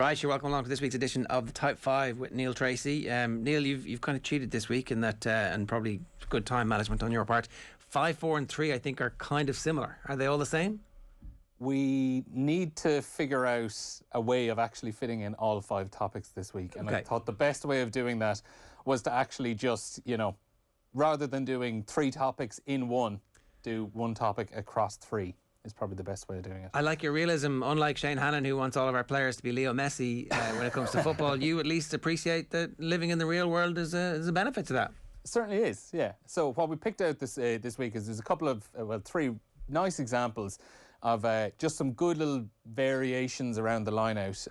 Right, you're welcome along to this week's edition of the Type 5 with Neil Treacy. Neil, you've kind of cheated this week in that, and probably good time management on your part. 5, 4 and 3 I think are kind of similar. Are they all the same? We need to figure out a way of actually fitting in all 5 topics this week. And I thought the best way of doing that was to actually just, rather than doing 3 topics in one, do 1 topic across 3. Is probably the best way of doing it. I like your realism. Unlike Shane Hannon, who wants all of our players to be Leo Messi when it comes to football, you at least appreciate that living in the real world is a benefit to that. It certainly is, yeah. So what we picked out this week is there's a couple of, 3 nice examples of just some good little variations around the line out.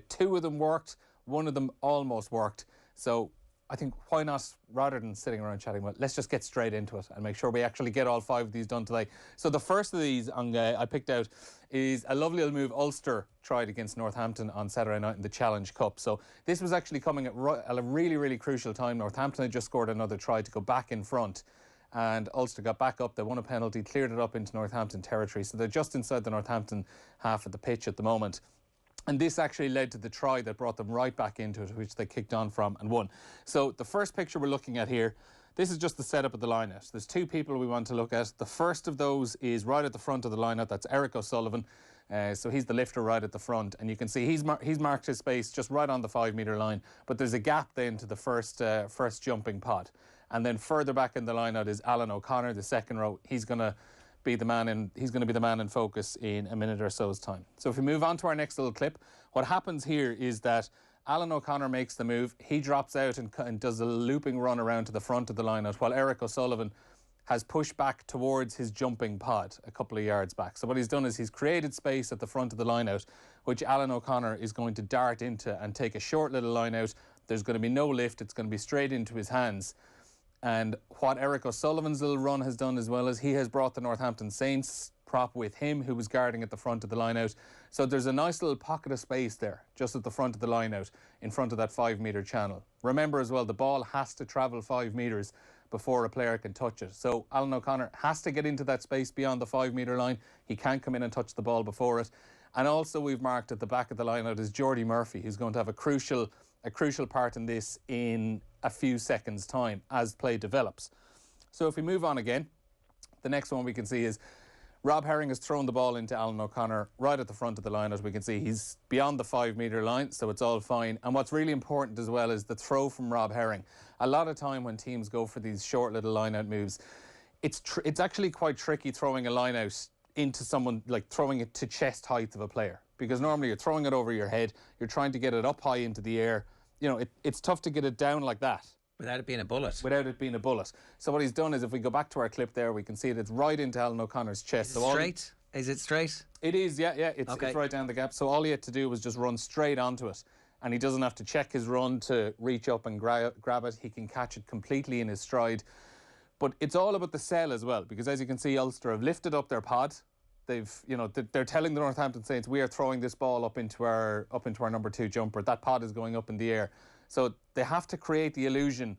2 of them worked, 1 of them almost worked. So I think why not, rather than sitting around chatting about it, let's just get straight into it and make sure we actually get all 5 of these done today. So the first of these I picked out is a lovely little move Ulster tried against Northampton on Saturday night in the Challenge Cup. So this was actually coming at a really, really crucial time. Northampton had just scored another try to go back in front, and Ulster got back up. They won a penalty, cleared it up into Northampton territory. So they're just inside the Northampton half of the pitch at the moment. And this actually led to the try that brought them right back into it, which they kicked on from and won. So the first picture we're looking at here, this is just the setup of the line-out. There's 2 people we want to look at. The first of those is right at the front of the line-out. That's Eric O'Sullivan. So he's the lifter right at the front. And you can see he's marked his space just right on the 5-metre line. But there's a gap then to the first jumping pod. And then further back in the line-out is Alan O'Connor, the second row. He's going to be the man in focus in a minute or so's time. So if we move on to our next little clip, what happens here is that Alan O'Connor makes the move. He drops out and does a looping run around to the front of the line-out, while Eric O'Sullivan has pushed back towards his jumping pod a couple of yards back. So what he's done is he's created space at the front of the line-out, which Alan O'Connor is going to dart into and take a short little line-out. There's going to be no lift. It's going to be straight into his hands. And what Eric O'Sullivan's little run has done as well is he has brought the Northampton Saints prop with him, who was guarding at the front of the line-out. So there's a nice little pocket of space there, just at the front of the line-out, in front of that 5-metre channel. Remember as well, the ball has to travel 5 metres before a player can touch it. So Alan O'Connor has to get into that space beyond the 5-metre line. He can't come in and touch the ball before it. And also we've marked at the back of the line-out is Geordie Murphy, who's going to have a crucial part in this in a few seconds' time as play develops. So if we move on again, the next one we can see is Rob Herring has thrown the ball into Alan O'Connor right at the front of the line. As we can see, he's beyond the 5-metre line, so it's all fine. And what's really important as well is the throw from Rob Herring. A lot of time when teams go for these short little line-out moves, it's actually quite tricky throwing a line-out into someone, like throwing it to chest height of a player, because normally you're throwing it over your head, you're trying to get it up high into the air. It's tough to get it down like that. Without it being a bullet. Without it being a bullet. So what he's done is, if we go back to our clip there, we can see that it's right into Alan O'Connor's chest. Is it straight? Is it straight? It is, yeah. It's right down the gap. So all he had to do was just run straight onto it. And he doesn't have to check his run to reach up and grab it. He can catch it completely in his stride. But it's all about the sell as well, because as you can see, Ulster have lifted up their pod. They're telling the Northampton Saints, we are throwing this ball up into our number 2 jumper. That pod is going up in the air. So they have to create the illusion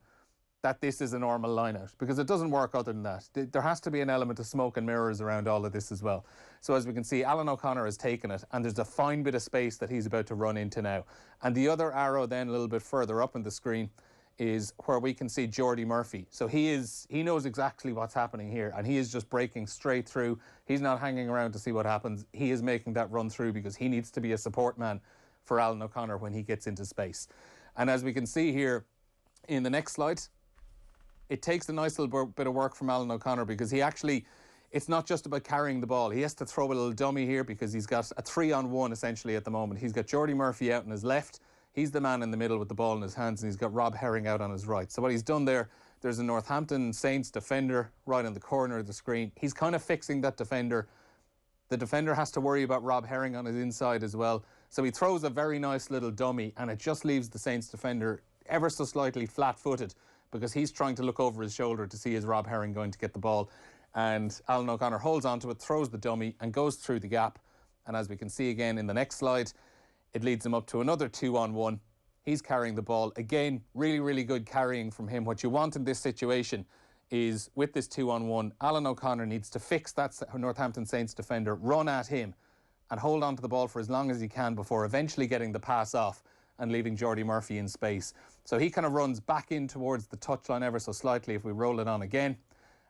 that this is a normal line-out, because it doesn't work other than that. There has to be an element of smoke and mirrors around all of this as well. So as we can see, Alan O'Connor has taken it, and there's a fine bit of space that he's about to run into now. And the other arrow then a little bit further up on the screen is where we can see Geordie Murphy. So he knows exactly what's happening here, and he is just breaking straight through. He's not hanging around to see what happens. He is making that run through because he needs to be a support man for Alan O'Connor when he gets into space. And as we can see here in the next slide, it takes a nice little bit of work from Alan O'Connor, because it's not just about carrying the ball. He has to throw a little dummy here because he's got a 3-on-1 essentially at the moment. He's got Geordie Murphy out on his left. He's the man in the middle with the ball in his hands, and he's got Rob Herring out on his right. So what he's done there's a Northampton Saints defender right in the corner of the screen. He's kind of fixing that defender. The defender has to worry about Rob Herring on his inside as well. So he throws a very nice little dummy, and it just leaves the Saints defender ever so slightly flat-footed, because he's trying to look over his shoulder to see is Rob Herring going to get the ball. And Alan O'Connor holds onto it, throws the dummy, and goes through the gap. And as we can see again in the next slide, it leads him up to another 2-on-1. He's carrying the ball. Again, really, really good carrying from him. What you want in this situation is, with this 2-on-1, Alan O'Connor needs to fix that Northampton Saints defender, run at him, and hold on to the ball for as long as he can before eventually getting the pass off and leaving Jordy Murphy in space. So he kind of runs back in towards the touchline ever so slightly if we roll it on again.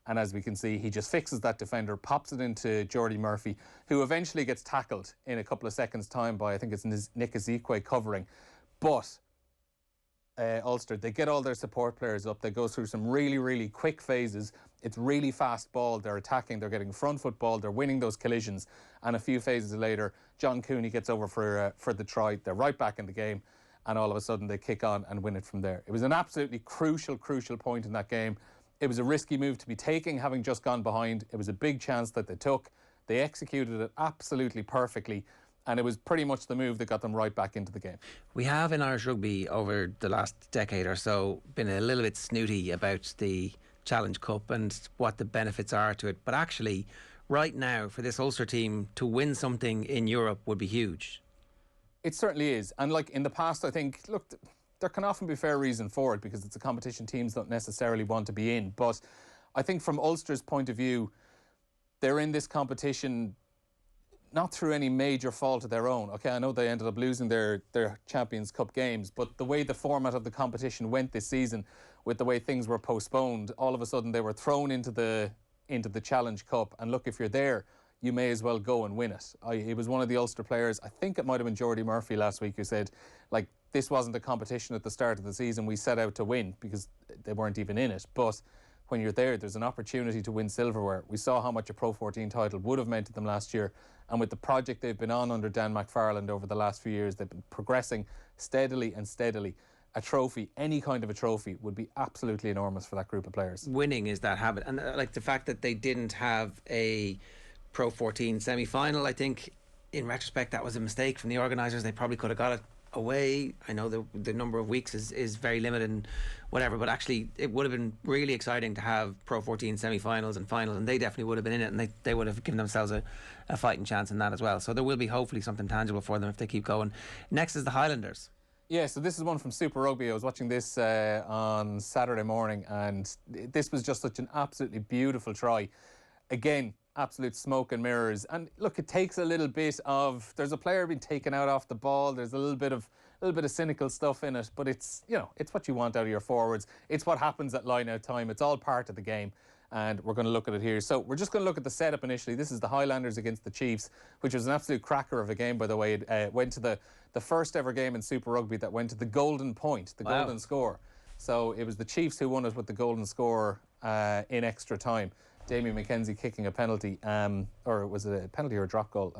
And as we can see, he just fixes that defender, pops it into Jordy Murphy, who eventually gets tackled in a couple of seconds' time by, I think it's Nick Ezekwe covering. But Ulster, they get all their support players up. They go through some really, really quick phases. It's really fast ball. They're attacking. They're getting front foot ball. They're winning those collisions. And a few phases later, John Cooney gets over for the try. They're right back in the game. And all of a sudden, they kick on and win it from there. It was an absolutely crucial point in that game. It was a risky move to be taking, having just gone behind. It was a big chance that they took. They executed it absolutely perfectly. And it was pretty much the move that got them right back into the game. We have in Irish rugby over the last decade or so been a little bit snooty about the Challenge Cup and what the benefits are to it. But actually, right now, for this Ulster team to win something in Europe would be huge. It certainly is. And like in the past, I think, look, there can often be fair reason for it because it's a competition teams don't necessarily want to be in. But I think from Ulster's point of view, they're in this competition not through any major fault of their own. Okay, I know they ended up losing their Champions Cup games, but the way the format of the competition went this season, with the way things were postponed, all of a sudden they were thrown into the Challenge Cup. And look, if you're there, you may as well go and win it. It was one of the Ulster players, I think it might have been Jordy Murphy last week, who said, like, this wasn't a competition at the start of the season we set out to win because they weren't even in it. But when you're there, there's an opportunity to win silverware. We saw how much a Pro 14 title would have meant to them last year. And with the project they've been on under Dan McFarland over the last few years, they've been progressing steadily and steadily. A trophy, any kind of a trophy, would be absolutely enormous for that group of players. Winning is that habit. And like the fact that they didn't have a Pro 14 semi-final, I think in retrospect that was a mistake from the organisers. They probably could have got it away. I know the number of weeks is very limited and whatever, but actually it would have been really exciting to have Pro 14 semi-finals and finals, and they definitely would have been in it, and they would have given themselves a fighting chance in that as well. So there will be hopefully something tangible for them if they keep going. Next is the Highlanders. Yeah, so this is one from Super Rugby. I was watching this on Saturday morning, and this was just such an absolutely beautiful try. Again, absolute smoke and mirrors. And look, it takes a little bit of, there's a player being taken out off the ball, there's a little bit of cynical stuff in it, but it's, you know, it's what you want out of your forwards. It's what happens at line out time. It's all part of the game. And we're going to look at it here. So we're just going to look at the setup initially. This is the Highlanders against the Chiefs, which was an absolute cracker of a game, by the way. It went to the first ever game in Super Rugby that went to the golden point, the golden score. So it was the Chiefs who won it with the golden score in extra time. Damien McKenzie kicking a penalty, or was it a penalty or a drop goal?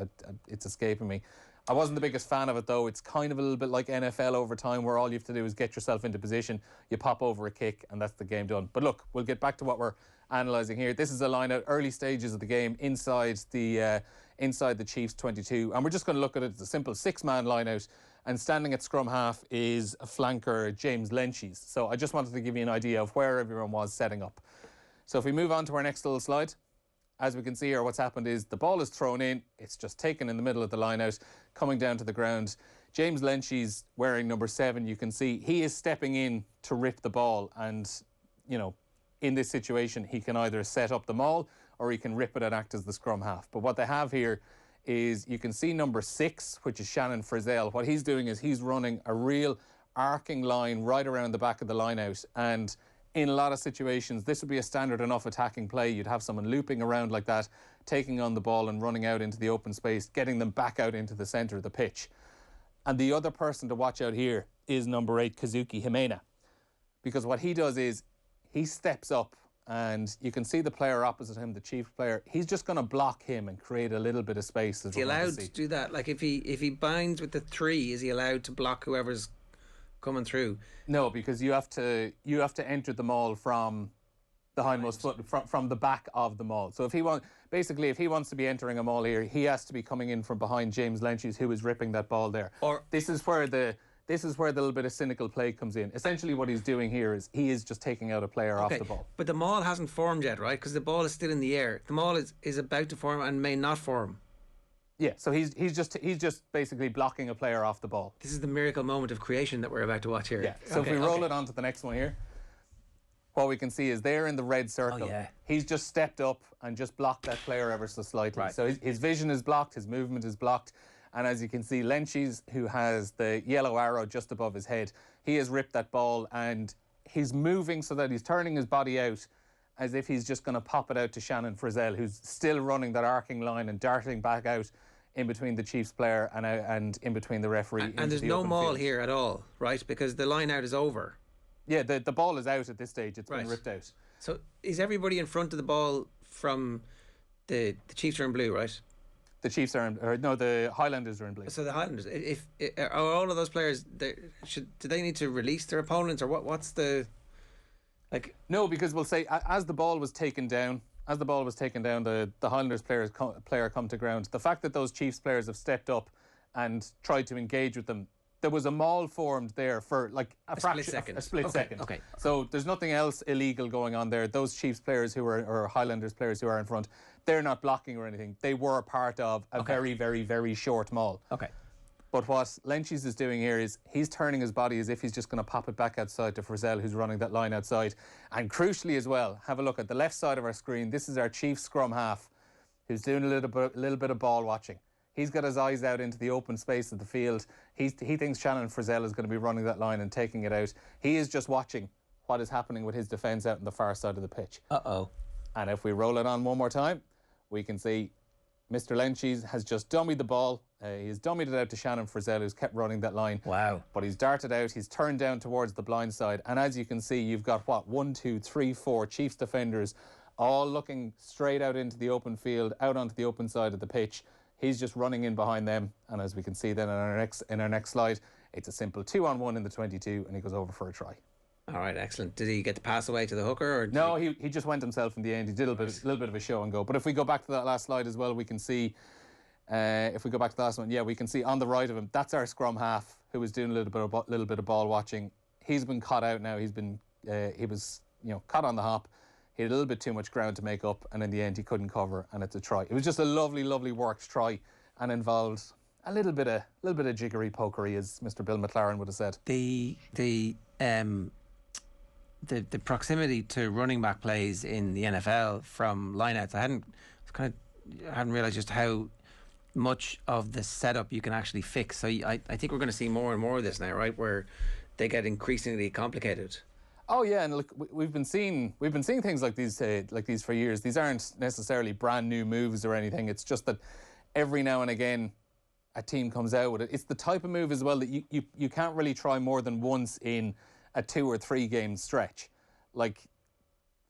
It's escaping me. I wasn't the biggest fan of it, though. It's kind of a little bit like NFL overtime, where all you have to do is get yourself into position, you pop over a kick, and that's the game done. But look, we'll get back to what we're analysing here. This is a line out, early stages of the game, inside the Chiefs 22, and we're just going to look at it as a simple 6-man line out. And standing at scrum half is a flanker, James Leinster. So I just wanted to give you an idea of where everyone was setting up. So if we move on to our next little slide, as we can see here, what's happened is the ball is thrown in. It's just taken in the middle of the line out, coming down to the ground. James Leinster's wearing number 7. You can see he is stepping in to rip the ball. And, you know, in this situation, he can either set up the maul or he can rip it and act as the scrum half. But what they have here is you can see number 6, which is Shannon Frizzell. What he's doing is he's running a real arcing line right around the back of the line out. And in a lot of situations, this would be a standard enough attacking play. You'd have someone looping around like that, taking on the ball and running out into the open space, getting them back out into the centre of the pitch. And the other person to watch out here is number 8, Kazuki Himena. Because what he does is he steps up, and you can see the player opposite him, the Chief player. He's just going to block him and create a little bit of space. Is he allowed to do that? Like if he binds with the 3, is he allowed to block whoever's coming through? No, because you have to enter the maul from the hindmost foot, from the back of the maul. So if he wants to be entering a maul here, he has to be coming in from behind James Leinster, who is ripping that ball there. Or this is where the little bit of cynical play comes in. Essentially what he's doing here is he is just taking out a player off the ball. But the maul hasn't formed yet, right? Because the ball is still in the air. The maul is about to form and may not form. Yeah, so he's just basically blocking a player off the ball. This is the miracle moment of creation that we're about to watch here. Yeah. So if we roll it on to the next one here. what we can see is there in the red circle. Oh, yeah. He's just stepped up and just blocked that player ever so slightly. Right. So his vision is blocked, his movement is blocked. And as you can see, Leinster, who has the yellow arrow just above his head, he has ripped that ball and he's moving so that he's turning his body out as if he's just going to pop it out to Shannon Frizzell, who's still running that arcing line and darting back out in between the Chiefs player and in between the referee. And there's no maul here at all, right? Because the line out is over. Yeah, the ball is out at this stage. It's been ripped out. So is everybody in front of the ball from the Chiefs are in blue, right? The Chiefs are in, the Highlanders are in blue. So the Highlanders, if are all of those players, do they need to release their opponents, or what's the like? No, because we'll say as the ball was taken down, the Highlanders player come to ground. The fact that those Chiefs players have stepped up and tried to engage with them, there was a maul formed there for like a split second. A split second. Okay. So there's nothing else illegal going on there. Those Chiefs players or Highlanders players who are in front, they're not blocking or anything. They were a part of a very, very, very short maul. Okay. But what Leinster is doing here is he's turning his body as if he's just going to pop it back outside to Frizzell, who's running that line outside. And crucially as well, have a look at the left side of our screen. This is our Chiefs scrum half, who's doing a little bit of ball watching. He's got his eyes out into the open space of the field. He thinks Shannon Frizzell is going to be running that line and taking it out. He is just watching what is happening with his defence out on the far side of the pitch. Uh-oh. And if we roll it on one more time, we can see Mr. Leinster has just dummied the ball. He's dummied it out to Shannon Frizzell, who's kept running that line. Wow. But he's darted out. He's turned down towards the blind side. And as you can see, you've got, 1, 2, 3, 4 Chiefs defenders all looking straight out into the open field, out onto the open side of the pitch. He's just running in behind them. And as we can see then in our next slide, it's a simple 2-on-1 in the 22, and he goes over for a try. All right, excellent. Did he get the pass away to the hooker? Or no, he just went himself in the end. He did a little bit of a show and go. But if we go back to that last slide as well, we can see, if we go back to the last one, we can see on the right of him, that's our scrum half who was doing a little bit of ball watching. He's been caught out now. He was caught on the hop. He had a little bit too much ground to make up, and in the end he couldn't cover, and it's a try. It was just a lovely, lovely worked try, and involved a little bit of jiggery pokery, as Mr. Bill McLaren would have said. The proximity to running back plays in the NFL from lineouts, I hadn't realised just how much of the setup you can actually fix. So I think we're going to see more and more of this now, right? Where they get increasingly complicated. Oh yeah, and look, we've been seeing things like these for years. These aren't necessarily brand new moves or anything. It's just that every now and again a team comes out with it. It's the type of move as well that you can't really try more than once in a 2 or 3 game stretch. Like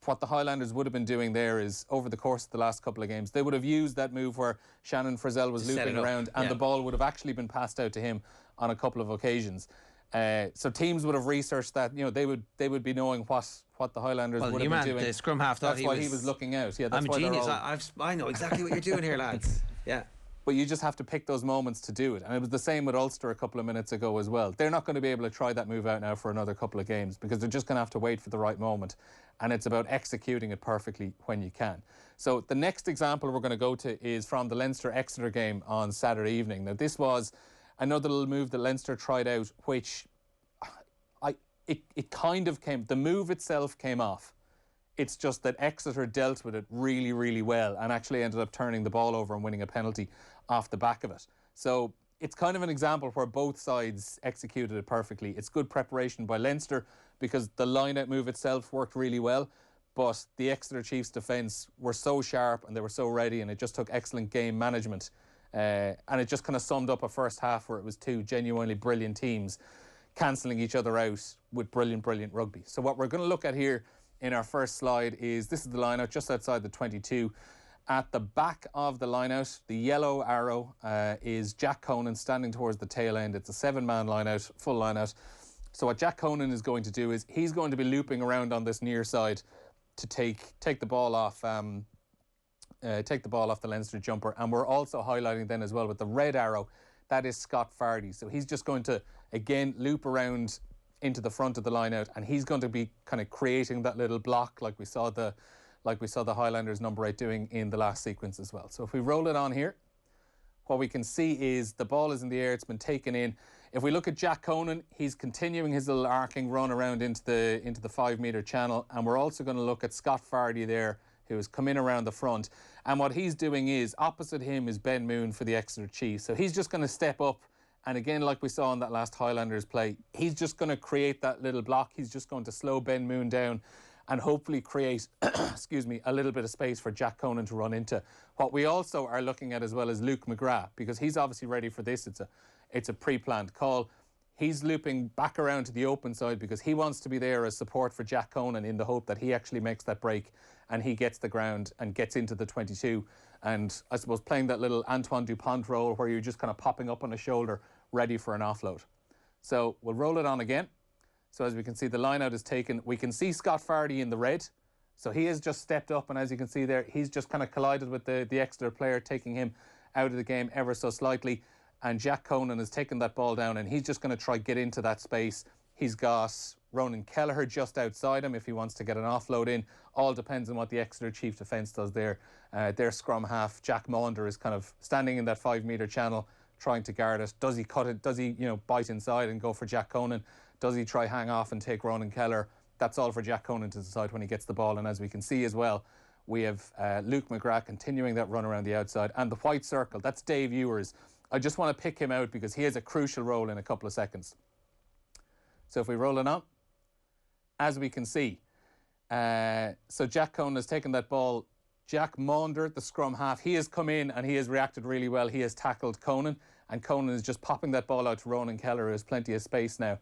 what the Highlanders would have been doing there is over the course of the last couple of games, they would have used that move where Shannon Frizzell was looping around and the ball would have actually been passed out to him on a couple of occasions. So teams would have researched that. They would be knowing what the Highlanders would have been doing. The scrum half thought that's why he was looking out. Yeah, that's I'm a genius. I know exactly what you're doing here, lads. Yeah. But you just have to pick those moments to do it. And it was the same with Ulster a couple of minutes ago as well. They're not going to be able to try that move out now for another couple of games because they're just going to have to wait for the right moment. And it's about executing it perfectly when you can. So the next example we're going to go to is from the Leinster-Exeter game on Saturday evening. Now this was another little move that Leinster tried out, which it kind of came, the move itself came off. It's just that Exeter dealt with it really, really well and actually ended up turning the ball over and winning a penalty off the back of it. So it's kind of an example where both sides executed it perfectly. It's good preparation by Leinster because the line-out move itself worked really well, but the Exeter Chiefs defence were so sharp and they were so ready, and it just took excellent game management. And it just kind of summed up a first half where it was 2 genuinely brilliant teams cancelling each other out with brilliant, brilliant rugby. So what we're going to look at here in our first slide is, this is the line-out just outside the 22. At the back of the line-out, the yellow arrow is Jack Conan standing towards the tail end. It's a 7-man line-out, full line-out. So what Jack Conan is going to do is he's going to be looping around on this near side to take the ball off the Leinster jumper. And we're also highlighting then as well with the red arrow, that is Scott Fardy. So he's just going to, again, loop around into the front of the line out, and he's going to be kind of creating that little block like we saw the Highlanders number 8 doing in the last sequence as well. So if we roll it on here, what we can see is the ball is in the air, it's been taken in. If we look at Jack Conan, he's continuing his little arcing run around into the 5 metre channel, and we're also going to look at Scott Fardy there, who has come in around the front. And what he's doing is, opposite him is Ben Moon for the Exeter Chiefs. So he's just going to step up, and again, like we saw in that last Highlanders play, he's just going to create that little block. He's just going to slow Ben Moon down and hopefully create, excuse me, a little bit of space for Jack Conan to run into. What we also are looking at as well is Luke McGrath, because he's obviously ready for this. It's a pre-planned call. He's looping back around to the open side because he wants to be there as support for Jack Conan in the hope that he actually makes that break and he gets the ground and gets into the 22. And I suppose playing that little Antoine Dupont role where you're just kind of popping up on a shoulder, ready for an offload. So we'll roll it on again. So as we can see, the line out is taken. We can see Scott Fardy in the red. So he has just stepped up, and as you can see there, he's just kind of collided with the Exeter player, taking him out of the game ever so slightly. And Jack Conan has taken that ball down, and he's just going to try get into that space. He's got Ronan Kelleher just outside him if he wants to get an offload in. All depends on what the Exeter Chief defence does there. Their scrum half, Jack Maunder, is kind of standing in that 5 metre channel, trying to guard it. Does he cut it? Does he, bite inside and go for Jack Conan? Does he try hang off and take Ronan Kelleher? That's all for Jack Conan to decide when he gets the ball. And as we can see as well, we have Luke McGrath continuing that run around the outside. And the white circle, that's Dave Ewers. I just want to pick him out because he has a crucial role in a couple of seconds. So if we roll it on, as we can see, so Jack Conan has taken that ball. Jack Maunder, the scrum half, he has come in and he has reacted really well. He has tackled Conan, and Conan is just popping that ball out to Ronan Kelleher, who has plenty of space now.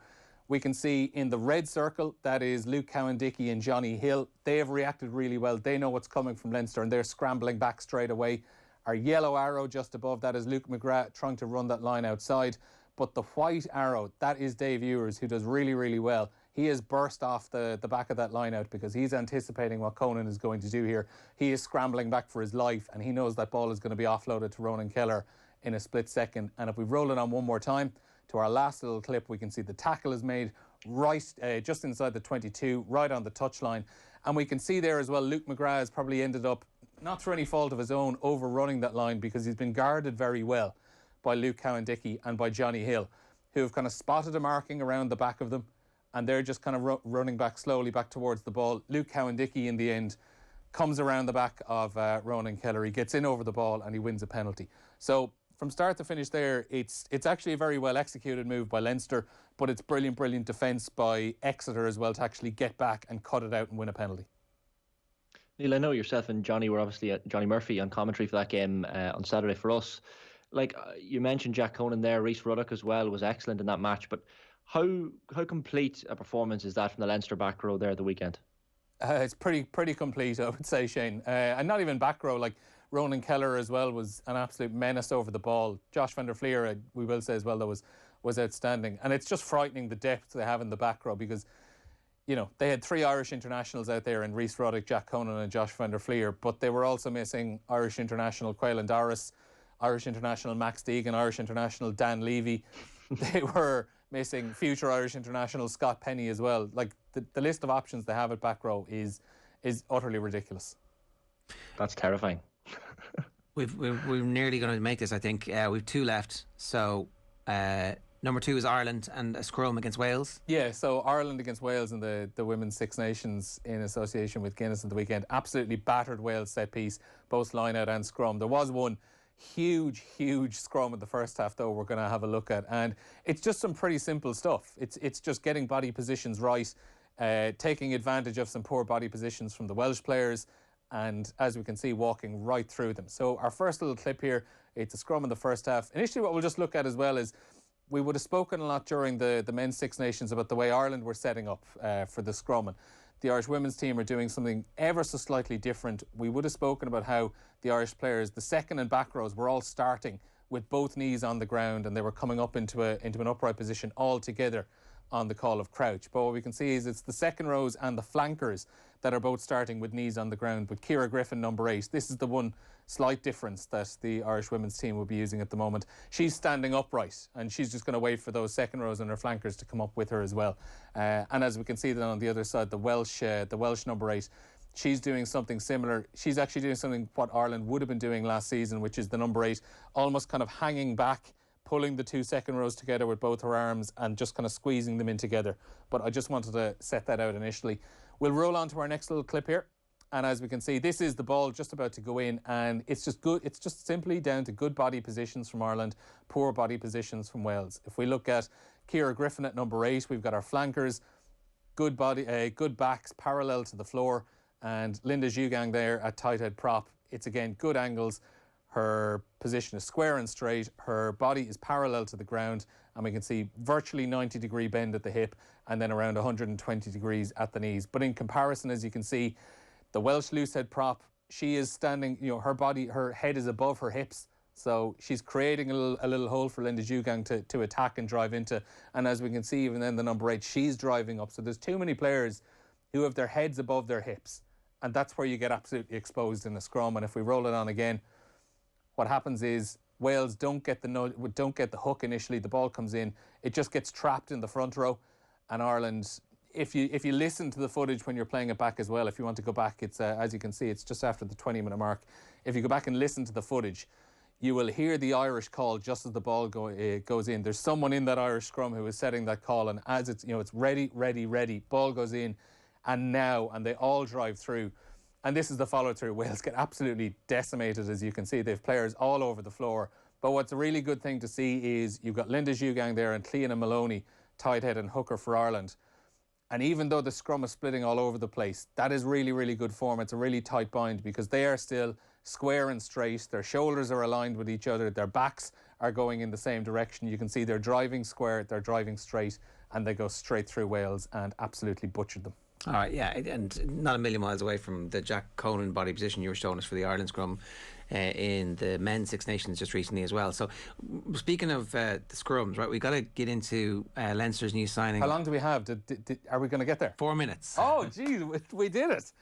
We can see in the red circle, that is Luke Cowan-Dickey and Johnny Hill. They have reacted really well. They know what's coming from Leinster and they're scrambling back straight away. Our yellow arrow just above that is Luke McGrath trying to run that line outside. But the white arrow, that is Dave Ewers, who does really, really well. He has burst off the back of that line out because he's anticipating what Conan is going to do here. He is scrambling back for his life, and he knows that ball is going to be offloaded to Ronan Kelleher in a split second. And if we roll it on one more time, to our last little clip, we can see the tackle is made right just inside the 22, right on the touchline. And we can see there as well, Luke McGrath has probably ended up, not through any fault of his own, overrunning that line because he's been guarded very well by Luke Cowan-Dickey and by Johnny Hill, who have kind of spotted a marking around the back of them, and they're just kind of running back slowly back towards the ball. Luke Cowan-Dickey, in the end, comes around the back of Ronan Kelleher. He gets in over the ball and he wins a penalty. So from start to finish there, it's actually a very well executed move by Leinster, but it's brilliant defence by Exeter as well to actually get back and cut it out and win a penalty. Neil, I know yourself and Johnny were obviously Johnny Murphy on commentary for that game on Saturday for us. Like you mentioned, Jack Conan there, Rhys Ruddock as well was excellent in that match. But how complete a performance is that from the Leinster back row there at the weekend? It's pretty complete, I would say, Shane. And not even back row, like Ronan Kelleher as well was an absolute menace over the ball. Josh van der Fleer, we will say as well, that was outstanding. And it's just frightening the depth they have in the back row because, they had 3 Irish internationals out there in Rhys Ruddock, Jack Conan and Josh van der Fleer, but they were also missing Irish international Quaylen Doris, Irish international Max Deegan, Irish international Dan Levy. They were missing future Irish international Scott Penny as well. Like the list of options they have at back row is utterly ridiculous. That's terrifying. We're nearly going to make this, I think. We've 2 left. So number 2 is Ireland and a scrum against Wales. Yeah, so Ireland against Wales in the Women's Six Nations in association with Guinness at the weekend. Absolutely battered Wales set piece, both line out and scrum. There was one huge scrum in the first half, though, we're going to have a look at. And it's just some pretty simple stuff. It's just getting body positions right, taking advantage of some poor body positions from the Welsh players, and as we can see, walking right through them. So our first little clip here, it's a scrum in the first half. Initially, what we'll just look at as well is we would have spoken a lot during the Men's Six Nations about the way Ireland were setting up for the scrum. And the Irish women's team are doing something ever so slightly different. We would have spoken about how the Irish players, the second and back rows, were all starting with both knees on the ground and they were coming up into an upright position all together on the call of crouch. But what we can see is it's the second rows and the flankers that are both starting with knees on the ground, with Ciara Griffin, number 8. This is the one slight difference that the Irish women's team will be using at the moment. She's standing upright and she's just going to wait for those second rows and her flankers to come up with her as well. And as we can see then on the other side, the Welsh number 8, she's doing something similar. She's actually doing something what Ireland would have been doing last season, which is the number 8 almost kind of hanging back, pulling the two second rows together with both her arms and just kind of squeezing them in together. But I just wanted to set that out initially. We'll roll on to our next little clip here. And as we can see, this is the ball just about to go in, and it's just good. It's just simply down to good body positions from Ireland, poor body positions from Wales. If we look at Ciara Griffin at number 8, we've got our flankers, good backs parallel to the floor, and Linda Zhugang there at tight head prop. It's again good angles. Her position is square and straight. Her body is parallel to the ground, and we can see virtually 90-degree bend at the hip, and then around 120 degrees at the knees. But in comparison, as you can see, the Welsh loosehead prop, she is standing, her head is above her hips. So she's creating a little hole for Linda Zhugang to attack and drive into. And as we can see, even then the number 8, she's driving up. So there's too many players who have their heads above their hips. And that's where you get absolutely exposed in the scrum. And if we roll it on again, what happens is Wales don't get the hook initially. The ball comes in. It just gets trapped in the front row. And Ireland, if you listen to the footage when you're playing it back as well, if you want to go back, it's as you can see, it's just after the 20-minute mark. If you go back and listen to the footage, you will hear the Irish call just as the ball goes in. There's someone in that Irish scrum who is setting that call, and as it's ready, ready, ready, ball goes in, and they all drive through. And this is the follow-through. Wales get absolutely decimated, as you can see. They have players all over the floor. But what's a really good thing to see is you've got Linda Zhugang there and Cleona Maloney, tight head and hooker for Ireland. And even though the scrum is splitting all over the place, that is really, really good form. It's a really tight bind because they are still square and straight. Their shoulders are aligned with each other. Their backs are going in the same direction. You can see they're driving square, they're driving straight, and they go straight through Wales and absolutely butchered them. All right, yeah, and not a million miles away from the Jack Conan body position you were showing us for the Ireland scrum in the men's Six Nations just recently as well. So speaking of the scrums, right, we got to get into Leinster's new signing. How long do we have? Are we going to get there? 4 minutes. Oh, geez, we did it.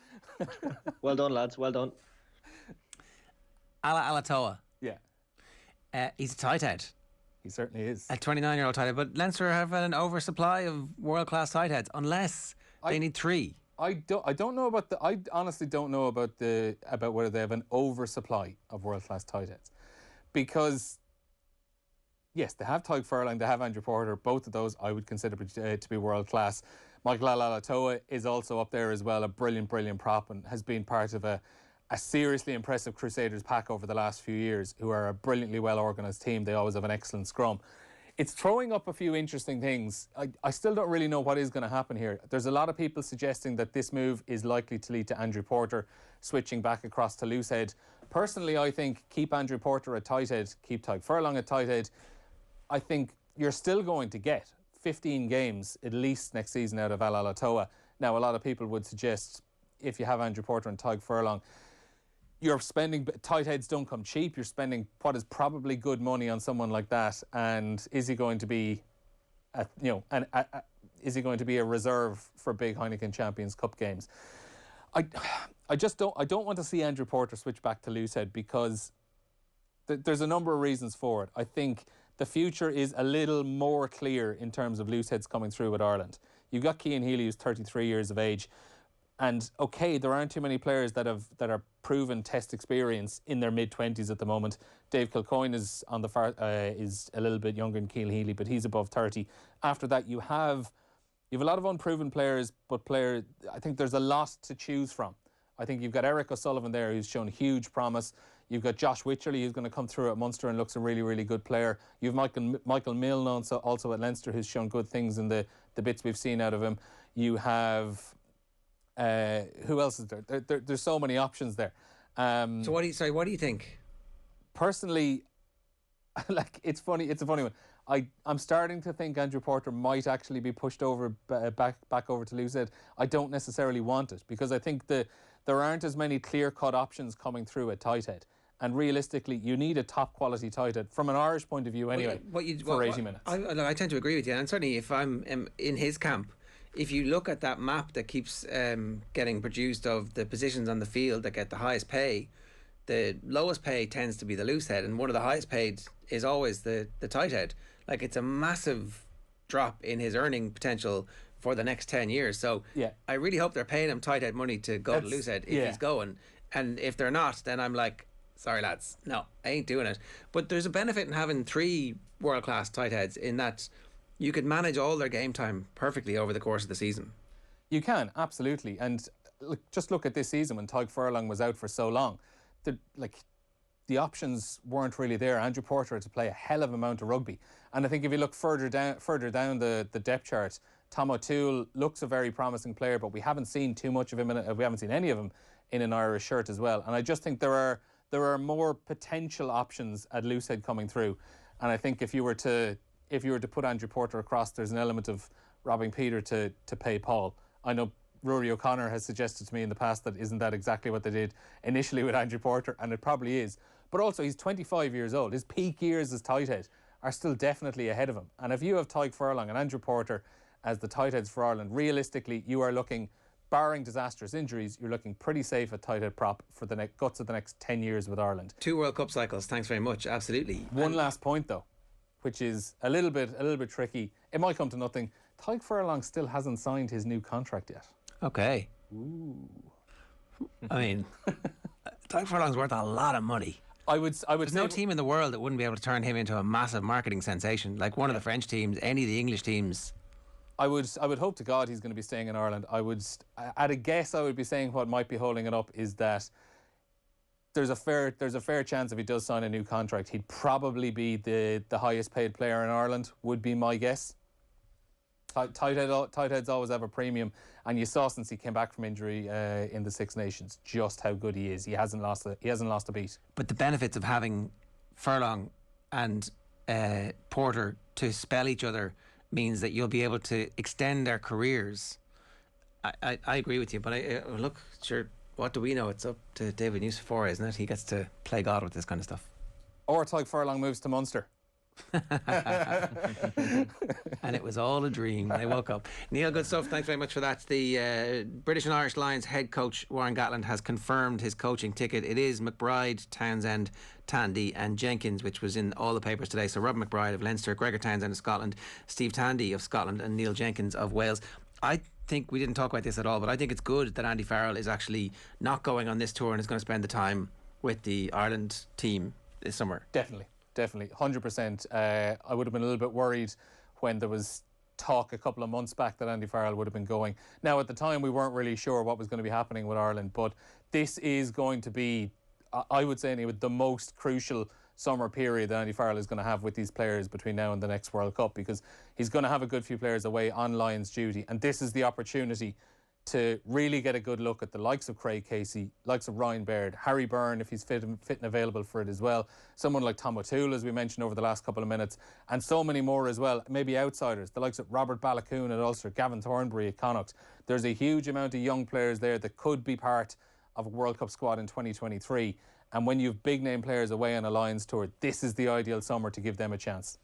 Well done, lads, well done. Ala Alatoa. Yeah. He's a tight head. He certainly is. A 29-year-old tight head. But Leinster have an oversupply of world-class tight heads, unless they need 3. I don't know about I honestly don't know about whether they have an oversupply of world-class tight heads, because yes, they have Tadhg Furlong, they have Andrew Porter. Both of those I would consider to be world-class. Michael Alatoa is also up there as well, a brilliant prop, and has been part of a seriously impressive Crusaders pack over the last few years, who are a brilliantly well-organised team. They always have an excellent scrum. It's throwing up a few interesting things. I still don't really know what is going to happen here. There's a lot of people suggesting that this move is likely to lead to Andrew Porter switching back across to loosehead. Personally, I think keep Andrew Porter at tight head, keep Tadhg Furlong at tight head. I think you're still going to get 15 games at least next season out of Ala Alatoa. Now, a lot of people would suggest if you have Andrew Porter and Tadhg Furlong, you're spending, tight heads don't come cheap. You're spending what is probably good money on someone like that. And is he going to be, is he going to be a reserve for big Heineken Champions Cup games? I don't want to see Andrew Porter switch back to loosehead, because there's a number of reasons for it. I think the future is a little more clear in terms of looseheads coming through with Ireland. You've got Cian Healy, who's 33 years of age. And okay, there aren't too many players that are proven test experience in their mid-20s at the moment. Dave Kilcoyne is on the is a little bit younger than Cian Healy, but he's above 30. After that, you have a lot of unproven players, but I think there's a lot to choose from. I think you've got Eric O'Sullivan there, who's shown huge promise. You've got Josh Wycherley, who's going to come through at Munster and looks a really, really good player. You've Michael Milne also at Leinster, who's shown good things in the bits we've seen out of him. You have who else is there? There's so many options there. So what do you think? Personally, like, it's funny. It's a funny one. I'm starting to think Andrew Porter might actually be pushed over back over to loosehead. I don't necessarily want it, because I think there aren't as many clear-cut options coming through at tight head. And realistically, you need a top-quality tight head, from an Irish point of view anyway, for 80 minutes. I tend to agree with you. And certainly if I'm in his camp, if you look at that map that keeps getting produced of the positions on the field that get the highest pay, the lowest pay tends to be the loosehead, and one of the highest paid is always the tight head. Like, it's a massive drop in his earning potential for the next 10 years. So yeah, I really hope they're paying him tight head money to go to loosehead if he's going. And if they're not, then I'm like, sorry lads, no, I ain't doing it. But there's a benefit in having 3 world-class tight heads in that you could manage all their game time perfectly over the course of the season. You can, absolutely. And just look at this season when Tadhg Furlong was out for so long. The options weren't really there. Andrew Porter had to play a hell of an amount of rugby. And I think if you look further down the depth chart, Tom O'Toole looks a very promising player, but we haven't seen too much of him. We haven't seen any of him in an Irish shirt as well. And I just think there are more potential options at loosehead coming through. And I think if you were to put Andrew Porter across, there's an element of robbing Peter to pay Paul. I know Rory O'Connor has suggested to me in the past that isn't that exactly what they did initially with Andrew Porter, and it probably is. But also, he's 25 years old. His peak years as tight head are still definitely ahead of him. And if you have Tadhg Furlong and Andrew Porter as the tight heads for Ireland, realistically, you are looking, barring disastrous injuries, you're looking pretty safe at tight head prop for the guts of the next 10 years with Ireland. 2 World Cup cycles, thanks very much, absolutely. One last point though, which is a little bit tricky. It might come to nothing. Tadhg Furlong still hasn't signed his new contract yet. Okay. Ooh. I mean, Tadhg Furlong's worth a lot of money. I would There's no team in the world that wouldn't be able to turn him into a massive marketing sensation. Like one of the French teams, any of the English teams. I would hope to God he's going to be staying in Ireland. At a guess, I would be saying what might be holding it up is that there's a fair chance if he does sign a new contract, he'd probably be the highest paid player in Ireland, would be my guess. Tight heads always have a premium, and you saw since he came back from injury in the Six Nations just how good he is. He hasn't lost a beat. But the benefits of having Furlong and Porter to spell each other means that you'll be able to extend their careers. I agree with you, but look, sure, what do we know? It's up to David Newsford, isn't it? He gets to play God with this kind of stuff. Or Tadhg Furlong moves to Munster. And it was all a dream when I woke up. Neil, good stuff. Thanks very much for that. The British and Irish Lions head coach Warren Gatland has confirmed his coaching ticket. It is McBride, Townsend, Tandy and Jenkins, which was in all the papers today. So Rob McBride of Leinster, Gregor Townsend of Scotland, Steve Tandy of Scotland and Neil Jenkins of Wales. I think we didn't talk about this at all, but I think it's good that Andy Farrell is actually not going on this tour and is going to spend the time with the Ireland team this summer. Definitely, 100%. I would have been a little bit worried when there was talk a couple of months back that Andy Farrell would have been going. Now, at the time, we weren't really sure what was going to be happening with Ireland, but this is going to be, I would say, anyway, the most crucial summer period that Andy Farrell is going to have with these players between now and the next World Cup, because he's going to have a good few players away on Lions duty, and this is the opportunity to really get a good look at the likes of Craig Casey, likes of Ryan Baird, Harry Byrne if he's fit and available for it as well, someone like Tom O'Toole as we mentioned over the last couple of minutes, and so many more as well, maybe outsiders, the likes of Robert Ballacoon at Ulster, Gavin Thornbury at Connacht. There's a huge amount of young players there that could be part of a World Cup squad in 2023, and when you have big name players away on a Lions tour, this is the ideal summer to give them a chance.